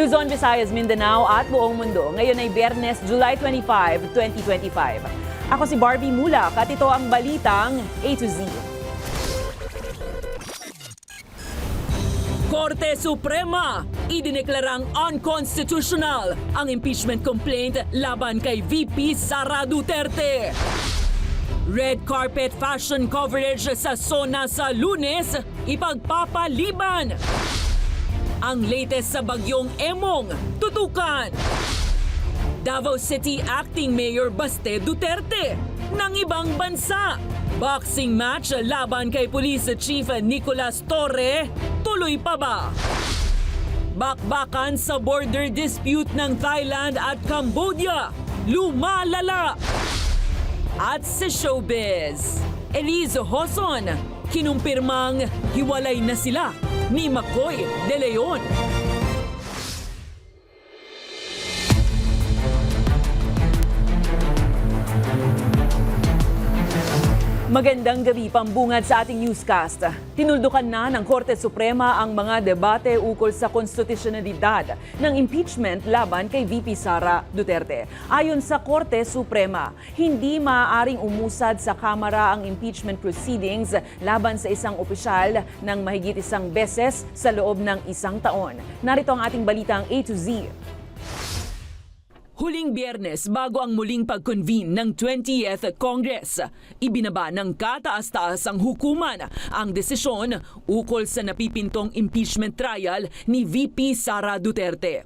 Luzon, Visayas, Mindanao at buong mundo. Ngayon ay Biyernes, July 25, 2025. Ako si Barbie Mulak at ito ang balitang A to Z. Korte Suprema, idineklarang unconstitutional ang impeachment complaint laban kay VP Sara Duterte. Red carpet fashion coverage sa SONA sa Lunes, ipagpapaliban. Ang latest sa bagyong Emong, tutukan. Davao City Acting Mayor Baste Duterte ng ibang bansa. Boxing match laban kay Police Chief Nicolas Torre, tuloy pa ba? Bakbakan sa border dispute ng Thailand at Cambodia, lumalala. At sa showbiz, Elizo Hoson, kinumpirmang hiwalay na sila ni Macoy De Leon. Magandang gabi, pambungad sa ating newscast. Tinuldukan na ng Korte Suprema ang mga debate ukol sa konstitusyonalidad ng impeachment laban kay VP Sara Duterte. Ayon sa Korte Suprema, hindi maaaring umusad sa Kamara ang impeachment proceedings laban sa isang opisyal ng mahigit isang beses sa loob ng isang taon. Narito ang ating balitang A to Z. Huling Biyernes bago ang muling pag-convene ng 20th Congress, ibinaba ng kataas-taasang hukuman ang desisyon ukol sa napipintong impeachment trial ni VP Sara Duterte.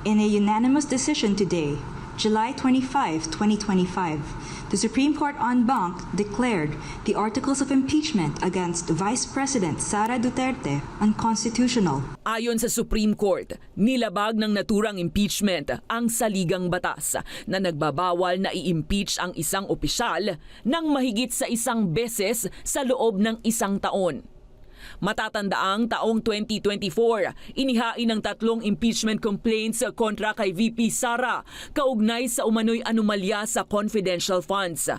In a unanimous decision today, July 25, 2025, the Supreme Court en banc declared the articles of impeachment against Vice President Sara Duterte unconstitutional. Ayon sa Supreme Court, nilabag ng naturang impeachment ang saligang batas na nagbabawal na i-impeach ang isang opisyal ng mahigit sa isang beses sa loob ng isang taon. Matatandaang taong 2024, inihain ng 3 impeachment complaints kontra kay VP Sara kaugnay sa umano'y anomalya sa confidential funds.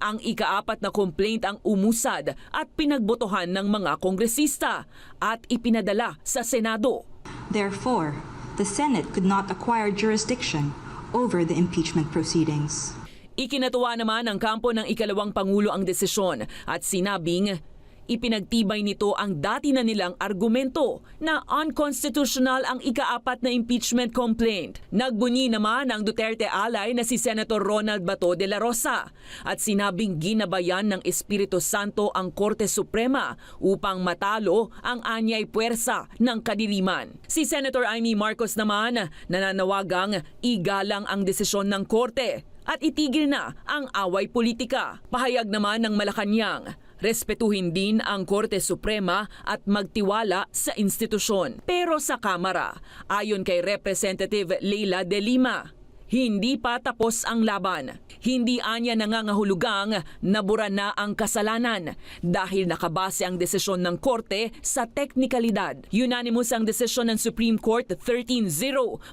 Ang ika-4 na complaint ang umusad at pinagbotohan ng mga kongresista at ipinadala sa Senado. Therefore, the Senate could not acquire jurisdiction over the impeachment proceedings. Ikinatuwa naman ng kampo ng ikalawang Pangulo ang desisyon at sinabing ipinagtibay nito ang dati na nilang argumento na unconstitutional ang ika-4 na impeachment complaint. Nagbunyi naman ang Duterte ally na si Senator Ronald Bato de la Rosa at sinabing ginabayan ng Espiritu Santo ang Korte Suprema upang matalo ang anyay puwersa ng kadiliman. Si Senator Amy Marcos naman nananawagang igalang ang desisyon ng Korte at itigil na ang away politika. Pahayag naman ng Malacanang, respetuhin din ang Korte Suprema at magtiwala sa institusyon. Pero sa Kamara, ayon kay Representative Leila de Lima, hindi pa tapos ang laban. Hindi anya nangangahulugang nabura na ang kasalanan dahil nakabase ang desisyon ng Korte sa teknikalidad. Unanimous ang desisyon ng Supreme Court 13-0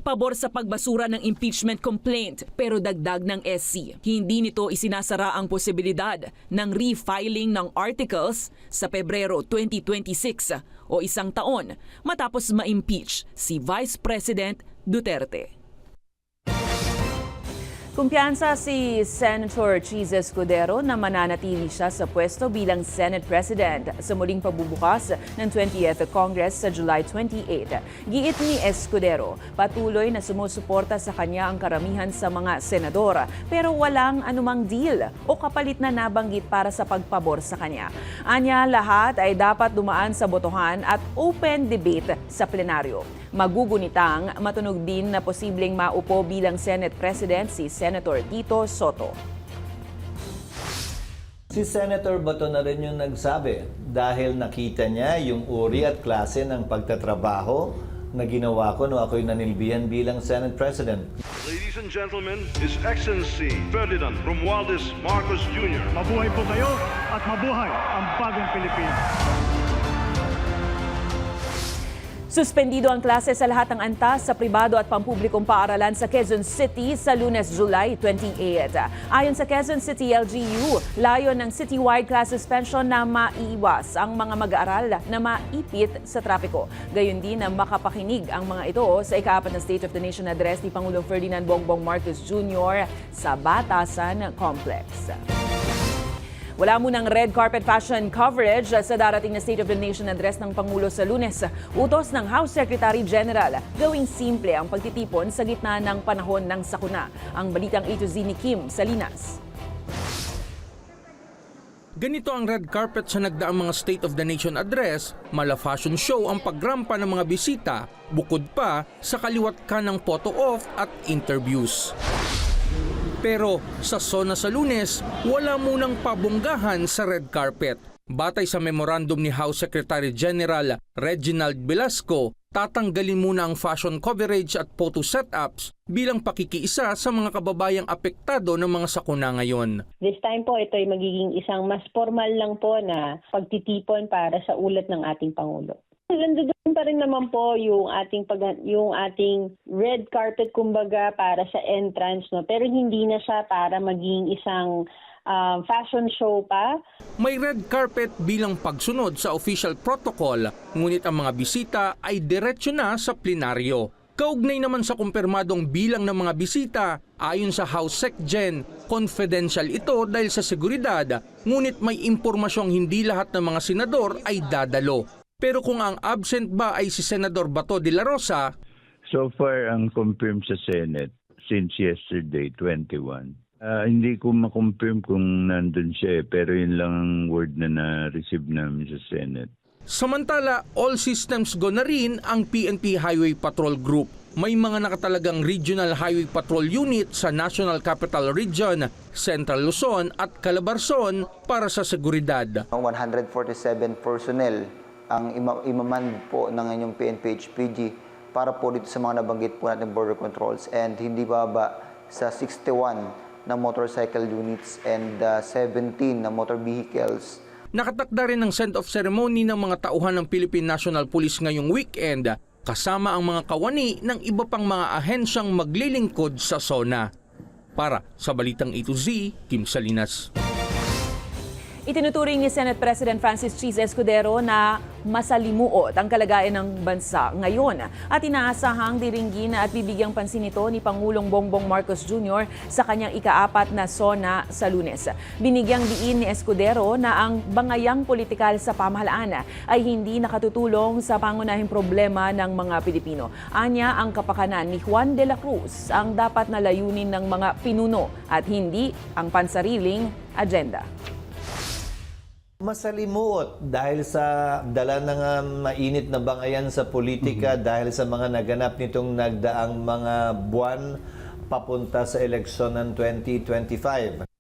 pabor sa pagbasura ng impeachment complaint pero dagdag ng SC. Hindi nito isinasara ang posibilidad ng refiling ng articles sa Pebrero 2026 o isang taon matapos ma-impeach si Vice President Duterte. Kumpiyansa si Senator Cheese Escudero na mananatili siya sa pwesto bilang Senate President sa muling pagbubukas ng 20th Congress sa July 28. Giit ni Escudero, patuloy na sumusuporta sa kanya ang karamihan sa mga senador pero walang anumang deal o kapalit na nabanggit para sa pagpabor sa kanya. Anya, lahat ay dapat dumaan sa botohan at open debate sa plenaryo. Magugunitang matunog din na posibleng maupo bilang Senate President si Senator Tito Soto. Si Senator Bato na rin yung nagsabi dahil nakita niya yung uri at klase ng pagtatrabaho na ginawa ko nung ako'y nanilbihan bilang Senate President. Ladies and gentlemen, His Excellency Ferdinand Romualdez Marcos Jr. Mabuhay po kayo at mabuhay ang bagong Pilipinas. Suspendido ang klase sa lahat ng antas sa pribado at pampublikong paaralan sa Quezon City sa Lunes, July 28. Ayon sa Quezon City LGU, layon ng citywide class suspension na maiiwas ang mga mag-aaral na maipit sa trapiko. Gayon din na makapakinig ang mga ito sa ika-4 na State of the Nation address ni Pangulong Ferdinand Bongbong Marcos Jr. sa Batasan Complex. Wala munang red carpet fashion coverage sa darating na State of the Nation address ng Pangulo sa Lunes. Utos ng House Secretary General, gawing simple ang pagtitipon sa gitna ng panahon ng sakuna. Ang balitang A to Z ni Kim Salinas. Ganito ang red carpet sa nagdaang mga State of the Nation address, mala fashion show ang pagrampa ng mga bisita, bukod pa sa kaliwat ka ng photo off at interviews. Pero sa SONA sa Lunes, wala munang pabonggahan sa red carpet. Batay sa memorandum ni House Secretary General Reginald Velasco, tatanggalin muna ang fashion coverage at photo setups bilang pakikiisa sa mga kababayang apektado ng mga sakuna ngayon. This time po, ito ay magiging isang mas formal lang po na pagtitipon para sa ulat ng ating Pangulo. Nandoon pa rin naman po yung ating red carpet kumbaga para sa entrance, no, pero hindi na siya para maging isang fashion show pa. May red carpet bilang pagsunod sa official protocol, ngunit ang mga bisita ay diretsyo na sa plenaryo. Kaugnay naman sa kumpirmadong bilang ng mga bisita, ayon sa House SecGen, confidential ito dahil sa seguridad, ngunit may impormasyong hindi lahat ng mga senador ay dadalo. Pero kung ang absent ba ay si Senador Bato de la Rosa, so far ang confirm sa Senate since yesterday, 21. Hindi ko makonfirm kung nandun siya pero yun lang ang word na na-receive namin sa Senate. Samantala, all systems go na rin ang PNP Highway Patrol Group. May mga nakatalagang Regional Highway Patrol Unit sa National Capital Region, Central Luzon at Calabarzon para sa seguridad. 147 personnel ang imaman po ng inyong PNP HPG para po dito sa mga nabanggit po natin border controls and hindi baba sa 61 na motorcycle units and 17 na motor vehicles. Nakatakda rin ng send-off ceremony ng mga tauhan ng Philippine National Police ngayong weekend kasama ang mga kawani ng iba pang mga ahensyang maglilingkod sa SONA. Para sa Balitang A to Z, Kim Salinas. Itinuturing ni Senate President Francis Cheese Escudero na masalimuot ang kalagayan ng bansa ngayon at inaasahang diringgin at bibigyang pansin ito ni Pangulong Bongbong Marcos Jr. sa kanyang ika-4 na SONA sa Lunes. Binigyang diin ni Escudero na ang bangayang politikal sa pamahalaan ay hindi nakatutulong sa pangunahing problema ng mga Pilipino. Anya, ang kapakanan ni Juan de la Cruz ang dapat na layunin ng mga pinuno at hindi ang pansariling agenda. Masalimuot dahil sa dala ng mainit na bangayan sa politika dahil sa mga naganap nitong nagdaang mga buwan papunta sa eleksyon ng 2025.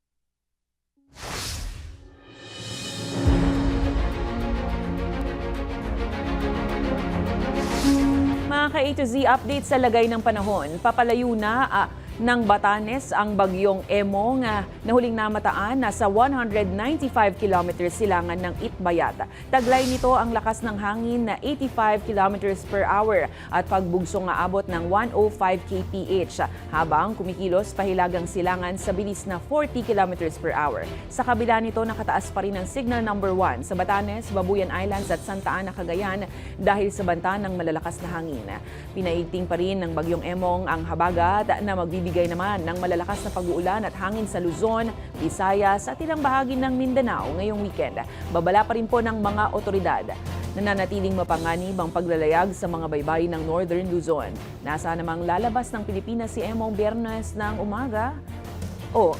Mga ka-A to Z update sa lagay ng panahon. Papalayo na ng Batanes ang bagyong Emong na huling namataan nasa 195 kilometers silangan ng Itbayat. Taglay nito ang lakas ng hangin na 85 kilometers per hour at pagbugsong na abot ng 105 kph habang kumikilos pahilagang silangan sa bilis na 40 kilometers per hour. Sa kabila nito, nakataas pa rin ang signal number 1 sa Batanes, Babuyan Islands at Santa Ana, Cagayan dahil sa banta ng malalakas na hangin. Pinaigting pa rin ng bagyong Emong ang habagat na magbibigay naman ng malalakas na pag-uulan at hangin sa Luzon, Visayas at ilang bahagi ng Mindanao ngayong weekend. Babala pa rin po ng mga otoridad. Nananatiling mapanganib ang paglalayag sa mga baybayin ng Northern Luzon. Nasa namang lalabas ng Pilipinas si Emong Biyernes ng umaga.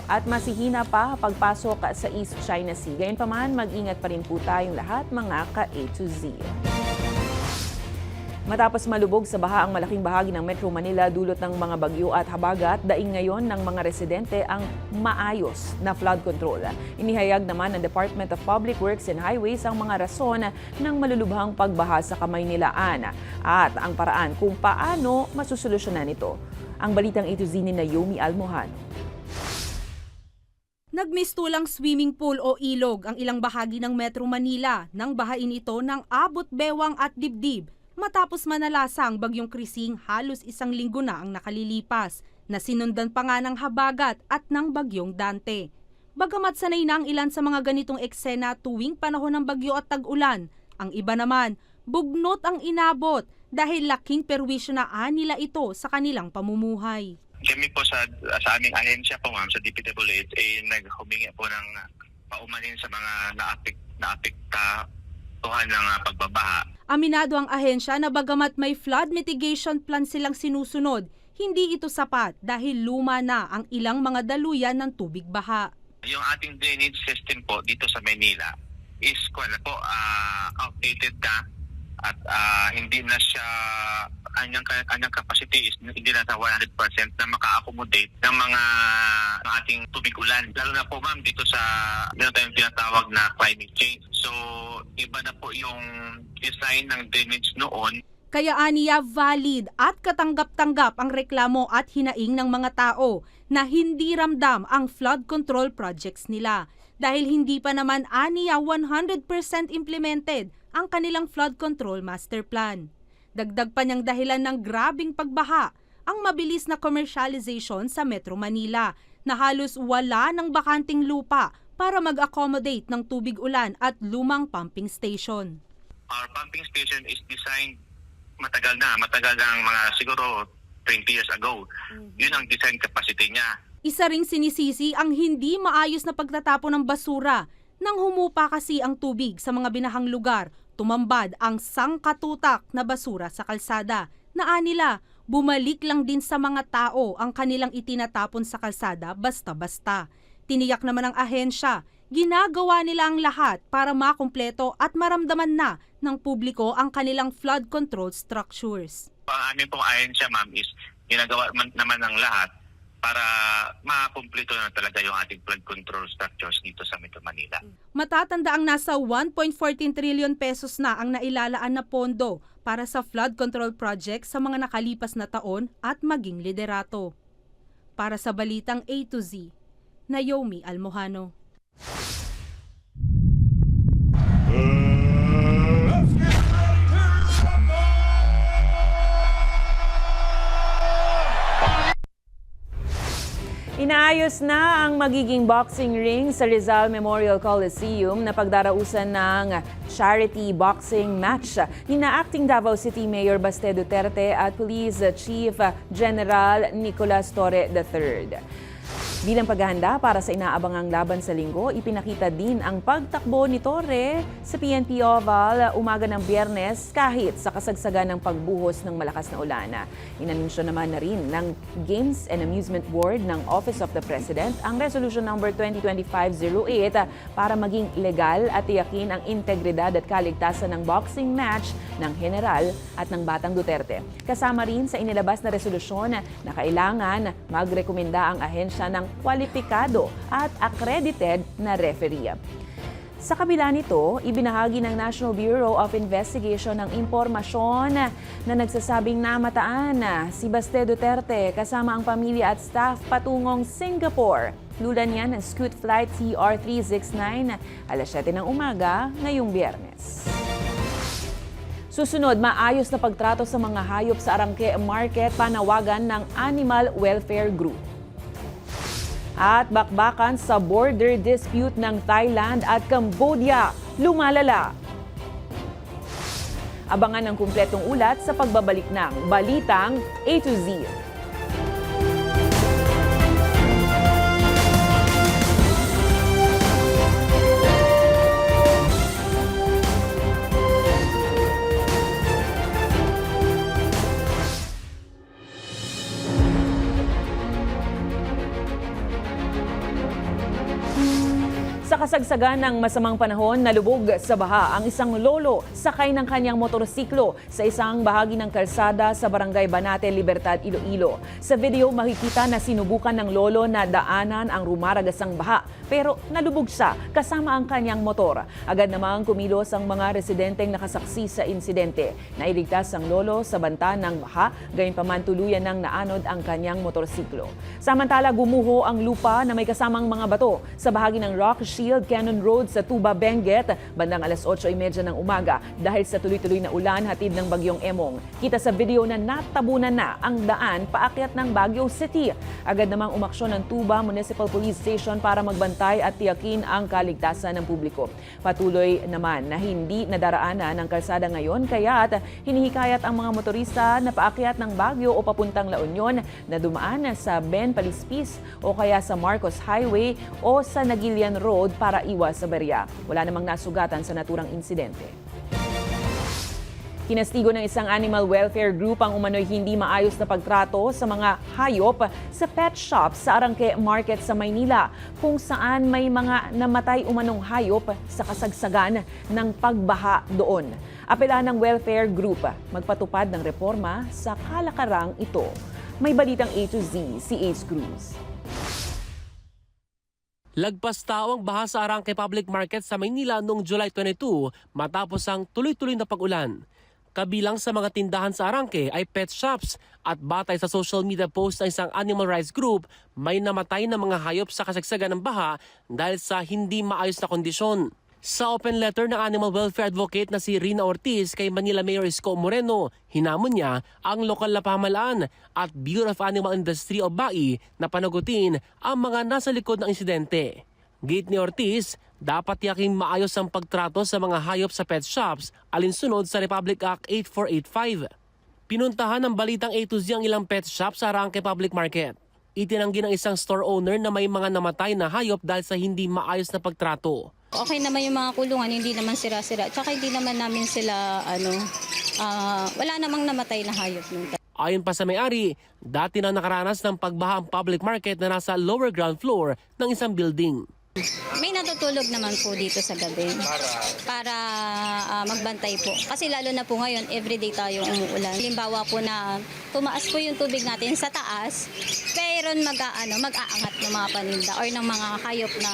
At masihina pa pagpasok sa East China Sea. Gayunpaman, mag-ingat pa rin po tayong lahat mga ka-A to Z. Matapos malubog sa baha ang malaking bahagi ng Metro Manila dulot ng mga bagyo at habagat, daing ngayon ng mga residente ang maayos na flood control. Inihayag naman ng Department of Public Works and Highways ang mga rason ng malulubhang pagbaha sa Kamaynilaan at ang paraan kung paano masusolusyonan ito. Ang Balitang A to Z ni Naomi Almohan. Nagmistulang swimming pool o ilog ang ilang bahagi ng Metro Manila nang bahain ito ng abot bewang at dibdib. Matapos manalasa ang bagyong Krising, halos 1 linggo na ang nakalilipas, na sinundan pa nga ng habagat at ng bagyong Dante. Bagamat sanay na ang ilan sa mga ganitong eksena tuwing panahon ng bagyo at tag-ulan, ang iba naman, bugnot ang inabot dahil laking perwisyo na nila ito sa kanilang pamumuhay. Kami po sa aming ahensya po ma'am, sa DPWH, naghumingi po ng paumanin sa mga naapektuhan ng pagbabaha. Aminado ang ahensya na bagamat may flood mitigation plan silang sinusunod, hindi ito sapat dahil luma na ang ilang mga daluyan ng tubig baha. Yung ating drainage system po dito sa Maynila is outdated na at hindi na siya, kanyang capacity is hindi na sa 100% na maka-accommodate ng mga ating tubig ulan. Lalo na po ma'am dito sa tayong tinatawag na climate change. So iba na po yung design ng drainage noon. Kaya aniya valid at katanggap-tanggap ang reklamo at hinaing ng mga tao na hindi ramdam ang flood control projects nila dahil hindi pa naman aniya 100% implemented ang kanilang flood control master plan. Dagdag pa niyang dahilan ng grabing pagbaha ang mabilis na commercialization sa Metro Manila na halos wala ng bakanting lupa para mag-accommodate ng tubig ulan at lumang pumping station. Our pumping station is designed matagal ng mga siguro 20 years ago. Yun ang design capacity niya. Isa ring sinisisi ang hindi maayos na pagtatapon ng basura. Nang humupa kasi ang tubig sa mga binahang lugar, tumambad ang sangkatutak na basura sa kalsada. Nila, bumalik lang din sa mga tao ang kanilang itinatapon sa kalsada basta-basta. Tiniyak naman ng ahensya, ginagawa nila ang lahat para makumpleto at maramdaman na ng publiko ang kanilang flood control structures. Ang aming pong ahensya ma'am is ginagawa naman ng lahat para makumpleto na talaga yung ating flood control structures dito sa Metro Manila. Matatanda ang nasa 1.14 trillion pesos na ang nailalaan na pondo para sa flood control project sa mga nakalipas na taon at maging liderato. Para sa Balitang A to Z, Naomi Almojano. Inaayos na ang magiging boxing ring sa Rizal Memorial Coliseum na pagdarausan ng charity boxing match nina Acting Davao City Mayor Baste Duterte at Police Chief General Nicolas Torre III. Bilang paghahanda para sa inaabangang laban sa linggo, ipinakita din ang pagtakbo ni Torre sa PNP Oval umaga ng Biyernes kahit sa kasagsagan ng pagbuhos ng malakas na ulan. Inanunsyo naman na rin ng Games and Amusement Board ng Office of the President ang Resolution Number 2025-08 para maging legal at tiyakin ang integridad at kaligtasan ng boxing match ng General at ng Batang Duterte. Kasama rin sa inilabas na resolusyon na kailangan magrekomenda ang ahensya ng kwalipikado at accredited na referee. Sa kabila nito, ibinahagi ng National Bureau of Investigation ng impormasyon na nagsasabing namataan si Baste Duterte kasama ang pamilya at staff patungong Singapore. Lulan yan ng Scoot Flight CR369 alas 7 ng umaga ngayong Biyernes. Susunod, maayos na pagtrato sa mga hayop sa Arangke Market, panawagan ng Animal Welfare Group. At bakbakan sa border dispute ng Thailand at Cambodia, lumalala. Abangan ang kumpletong ulat sa pagbabalik ng Balitang A to Z. Sa kasagsagan ng masamang panahon, nalubog sa baha ang isang lolo sakay ng kanyang motorsiklo sa isang bahagi ng kalsada sa Barangay Banate, Libertad, Iloilo. Sa video, makikita na sinubukan ng lolo na daanan ang rumaragasang baha pero nalubog siya kasama ang kanyang motor. Agad namang kumilos ang mga residenteng nakasaksi sa insidente. Nailigtas ang lolo sa banta ng baha, gayunpaman tuluyan ng naanod ang kanyang motorsiklo. Samantala, gumuho ang lupa na may kasamang mga bato sa bahagi ng Rock Shield Old Cannon Road sa Tuba, Benguet, bandang alas 8:30 ng umaga dahil sa tuloy-tuloy na ulan hatid ng bagyong Emong. Kita sa video na natabunan na ang daan paakyat ng Baguio City. Agad namang umaksyon ng Tuba Municipal Police Station para magbantay at tiyakin ang kaligtasan ng publiko. Patuloy naman na hindi nadaraanan ng kalsada ngayon kaya't hinihikayat ang mga motorista na paakyat ng Baguio o papuntang La Union na dumaan sa Ben Palispis o kaya sa Marcos Highway o sa Nagilian Road para iwas sa barya. Wala namang nasugatan sa naturang insidente. Kinastigo ng isang animal welfare group ang umano'y hindi maayos na pagtrato sa mga hayop sa pet shop sa Arangke Market sa Maynila, kung saan may mga namatay umanong hayop sa kasagsagan ng pagbaha doon. Apela ng welfare group magpatupad ng reforma sa kalakarang ito. May balitang A to Z si Ace Cruz. Lagpas tao ang baha sa Arangke Public Market sa Maynila noong July 22 matapos ang tuloy-tuloy na pag-ulan. Kabilang sa mga tindahan sa Arangke ay pet shops at batay sa social media post ng isang animal rights group, may namatay na mga hayop sa kasagsagan ng baha dahil sa hindi maayos na kondisyon. Sa open letter ng animal welfare advocate na si Rina Ortiz kay Manila Mayor Isko Moreno, hinamon niya ang lokal na pamahalaan at Bureau of Animal Industry o BAI na panagutin ang mga nasa likod ng insidente. Gate ni Ortiz, dapat tiyaking maayos ang pagtrato sa mga hayop sa pet shops alinsunod sa Republic Act 8485. Pinuntahan ng balitang A to Z ang ilang pet shops sa Arangke Public Market. Itinanggi ng isang store owner na may mga namatay na hayop dahil sa hindi maayos na pagtrato. Okay naman yung mga kulungan, hindi naman sira-sira. Tsaka hindi naman namin sila, wala namang namatay na hayop nun. Ayon pa sa may-ari, dati na nakaranas ng pagbaha ang public market na nasa lower ground floor ng isang building. May natutulog naman po dito sa gabi para magbantay po. Kasi lalo na po ngayon, everyday tayong umuulan. Halimbawa po na tumaas po yung tubig natin sa taas, pero mag-aangat ng mga paninda or ng mga hayop na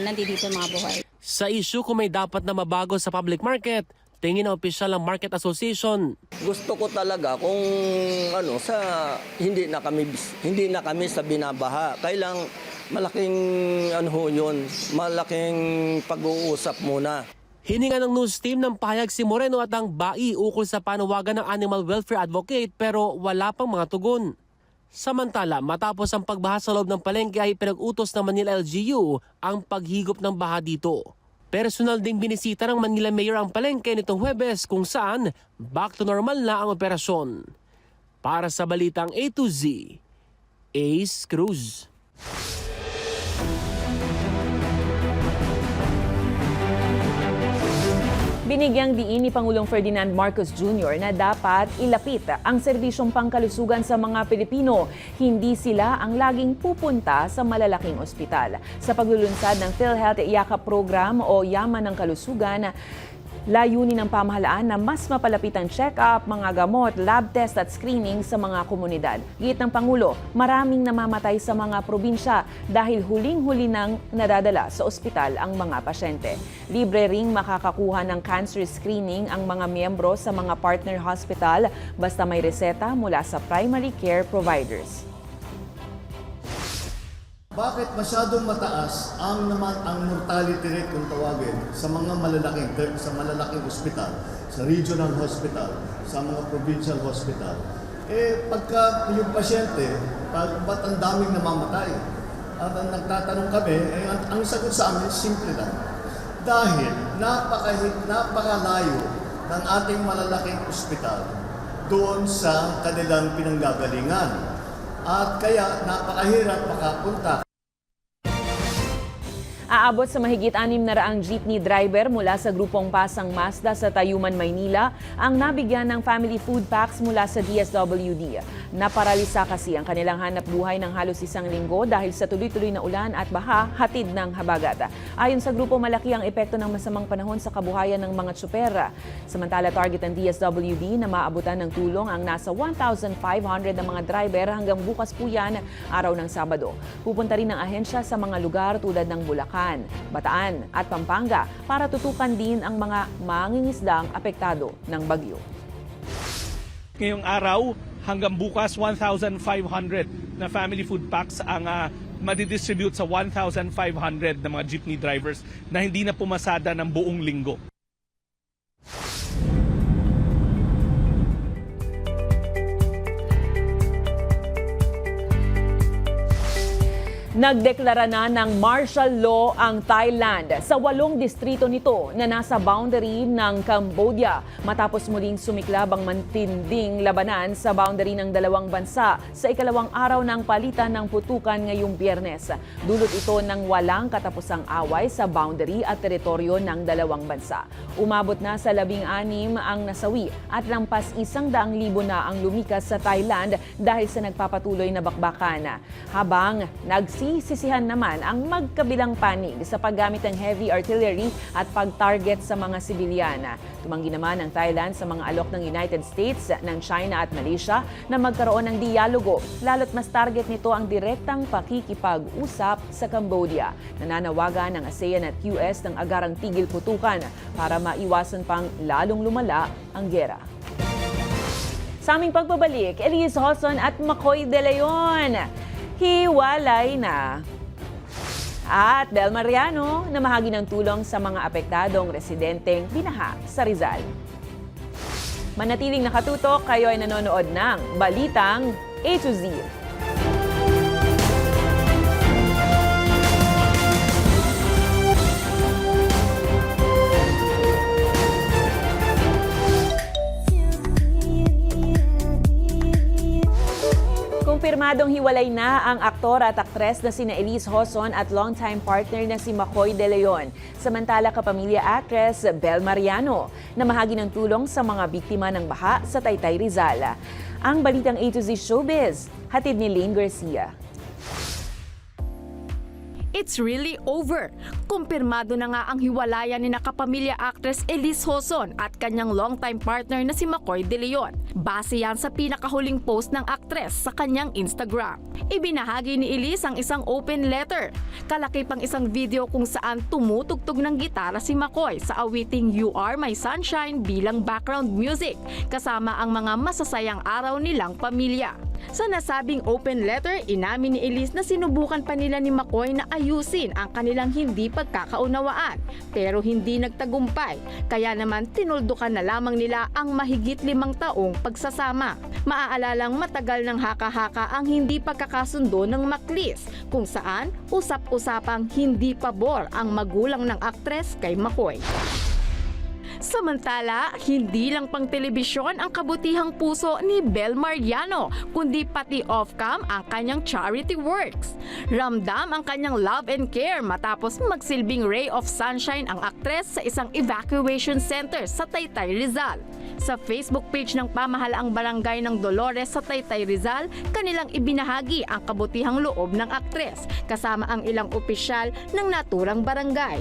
nandito mga buhay. Sa issue kung may dapat na mabago sa public market, tingin ng opisyal ng Market Association. Gusto ko talaga kung hindi na kami sa binabaha. Kailang malaking malaking pag-uusap muna. Hininga ng news team ng pahayag si Moreno at ang BAI ukol sa panawagan ng animal welfare advocate pero wala pang mga tugon. Samantala, matapos ang pagbaha sa loob ng palengke ay pinag-utos ng Manila LGU ang paghigop ng baha dito. Personal ding binisita ng Manila Mayor ang palengke nitong Huwebes kung saan back to normal na ang operasyon. Para sa balitang A to Z, Ace Cruz. Binigyang diin ni Pangulong Ferdinand Marcos Jr. na dapat ilapit ang serbisyong pangkalusugan sa mga Pilipino. Hindi sila ang laging pupunta sa malalaking ospital. Sa paglulunsad ng PhilHealth Yakap Program o Yaman ng Kalusugan, layunin ng pamahalaan na mas mapalapit ang check-up, mga gamot, lab test at screening sa mga komunidad. Giit ng Pangulo, maraming namamatay sa mga probinsya dahil huling-huli nang nadadala sa ospital ang mga pasyente. Libre ring makakakuha ng cancer screening ang mga miyembro sa mga partner hospital basta may reseta mula sa primary care providers. Bakit masyadong mataas ang mortality rate kung tawagin sa mga malalaking ospital, sa regional hospital, sa mga provincial hospital? Pagka yung pasyente, ba't ang daming namamatay? At ang nagtatanong kami, ang sagot sa amin, simple lang. Dahil napakalayo ng ating malalaking ospital doon sa kanilang pinanggagalingan. At kaya napakahirap makapunta. Aabot sa mahigit 600 jeepney driver mula sa grupong Pasang Mazda sa Tayuman, Maynila ang nabigyan ng family food packs mula sa DSWD. Naparalisa kasi ang kanilang hanap buhay ng halos isang linggo dahil sa tuloy-tuloy na ulan at baha hatid ng habagat. Ayon sa grupo, malaki ang epekto ng masamang panahon sa kabuhayan ng mga tsupera. Samantala, target ng DSWD na maabutan ng tulong ang nasa 1,500 na mga driver hanggang bukas po yan, araw ng Sabado. Pupunta rin ang ahensya sa mga lugar tulad ng Bulacan, Bataan at Pampanga para tutukan din ang mga mangingisdang apektado ng bagyo. Ngayong araw hanggang bukas 1,500 na family food packs ang madidistribute sa 1,500 na mga jeepney drivers na hindi na pumasada ng buong linggo. Nagdeklara na ng martial law ang Thailand sa 8 distrito nito na nasa boundary ng Cambodia matapos muling sumiklab ang matinding labanan sa boundary ng dalawang bansa sa ikalawang araw ng palitan ng putukan ngayong Biyernes. Dulot ito ng walang katapusang away sa boundary at teritoryo ng dalawang bansa. Umabot na sa 16 ang nasawi at lampas 100,000 na ang lumikas sa Thailand dahil sa nagpapatuloy na bakbakan. Habang nagsisisihan naman ang magkabilang panig sa paggamit ng heavy artillery at pag-target sa mga sibilyan. Tumanggi naman ang Thailand sa mga alok ng United States, ng China at Malaysia na magkaroon ng dialogo, lalo't mas target nito ang direktang pakikipag-usap sa Cambodia. Nananawagan ng ASEAN at US ng agarang tigil putukan para maiwasan pang lalong lumala ang giyera. Sa aming pagbabalik, Elise Hoson at Makoy De Leon. Hiwalay na. At Bel Mariano na mahagi ng tulong sa mga apektadong residenteng binaha sa Rizal. Manatiling nakatutok, kayo ay nanonood ng Balitang A to Z. Kumpirmadong hiwalay na ang aktor at aktres na sina Elise Hoson at longtime partner na si Makoy De Leon. Samantala kapamilya actress Bel Mariano na mahagi ng tulong sa mga biktima ng baha sa Taytay Rizal. Ang Balitang A to Z Showbiz, hatid ni Lane Garcia. It's really over. Kumpirmado na nga ang hiwalayan ni nakapamilya actress Elise Hoson at kanyang longtime partner na si Makoy De Leon. Base yan sa pinakahuling post ng aktres sa kanyang Instagram. Ibinahagi ni Elise ang isang open letter. Kalaki pang isang video kung saan tumutugtog ng gitara si Makoy sa awiting You Are My Sunshine bilang background music, kasama ang mga masasayang araw nilang pamilya. Sa nasabing open letter, inamin ni Elise na sinubukan pa nila ni Makoy na ayusin ang kanilang hindi pagkakaunawaan pero hindi nagtagumpay. Kaya naman tinuldukan na lamang nila ang mahigit 5 taong pagsasama. Maaalalang matagal ng haka-haka ang hindi pagkakasundo ng Maklis kung saan usap-usapang hindi pabor ang magulang ng aktres kay Makoy. Samantala, hindi lang pang telebisyon ang kabutihang puso ni Bel Mariano, kundi pati off-cam ang kanyang charity works. Ramdam ang kanyang love and care matapos magsilbing ray of sunshine ang aktres sa isang evacuation center sa Taytay Rizal. Sa Facebook page ng pamahalaang barangay ng Dolores sa Taytay Rizal, kanilang ibinahagi ang kabutihang loob ng aktres kasama ang ilang opisyal ng naturang barangay.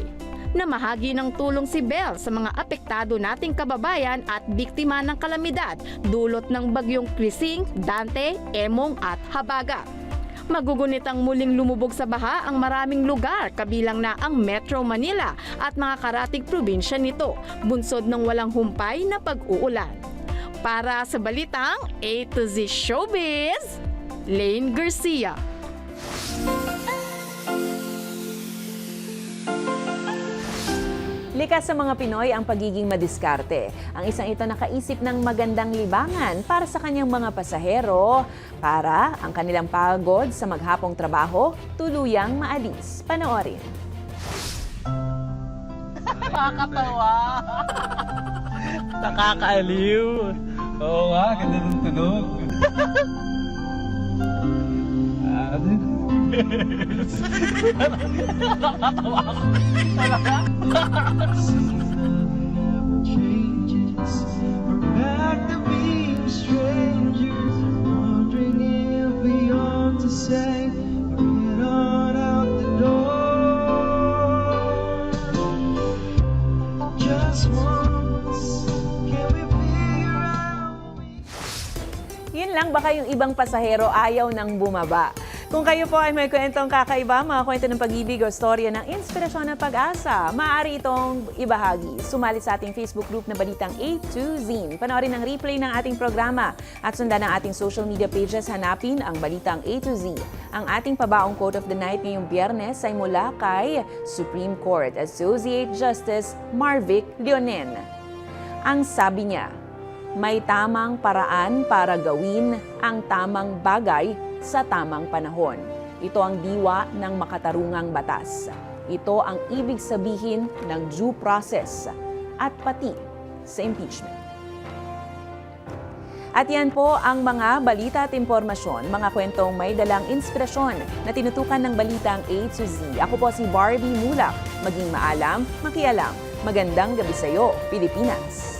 Namahagi ng tulong si Bel sa mga apektado nating kababayan at biktima ng kalamidad dulot ng bagyong Krising, Dante, Emong at Habagat. Magugunitang muling lumubog sa baha ang maraming lugar kabilang na ang Metro Manila at mga karatig probinsya nito, bunsod ng walang humpay na pag-uulan. Para sa Balitang A to Z Showbiz, Lane Garcia. Likas sa mga Pinoy ang pagiging madiskarte. Ang isang ito nakaisip ng magandang libangan para sa kanyang mga pasahero para ang kanilang pagod sa maghapong trabaho tuluyang maalis. Panoorin. Nakakatawa. Nakakaaliw. Oo nga, ganda ng tunog. Nakakatawa ako. Talaga? Back to being strangers, wondering if we ought to say, get on out the door. Just once, can we figure out? Yun lang, baka yung ibang pasahero ayaw nang bumaba. Kung kayo po ay may kwentong kakaiba, mga kwento ng pag-ibig o storya ng inspirasyon at pag-asa, maaari itong ibahagi. Sumali sa ating Facebook group na Balitang A to Z. Panoorin ang replay ng ating programa at sundan ang ating social media pages. Hanapin ang Balitang A to Z. Ang ating pabaong quote of the night ngayong Biyernes ay mula kay Supreme Court Associate Justice Marvic Leonen. Ang sabi niya, may tamang paraan para gawin ang tamang bagay sa tamang panahon. Ito ang diwa ng makatarungang batas. Ito ang ibig sabihin ng due process at pati sa impeachment. At yan po ang mga balita at impormasyon, mga kwentong may dalang inspirasyon na tinutukan ng Balitang A to Z. Ako po si Barbie Mulak. Maging maalam, makialam. Magandang gabi sa iyo, Pilipinas.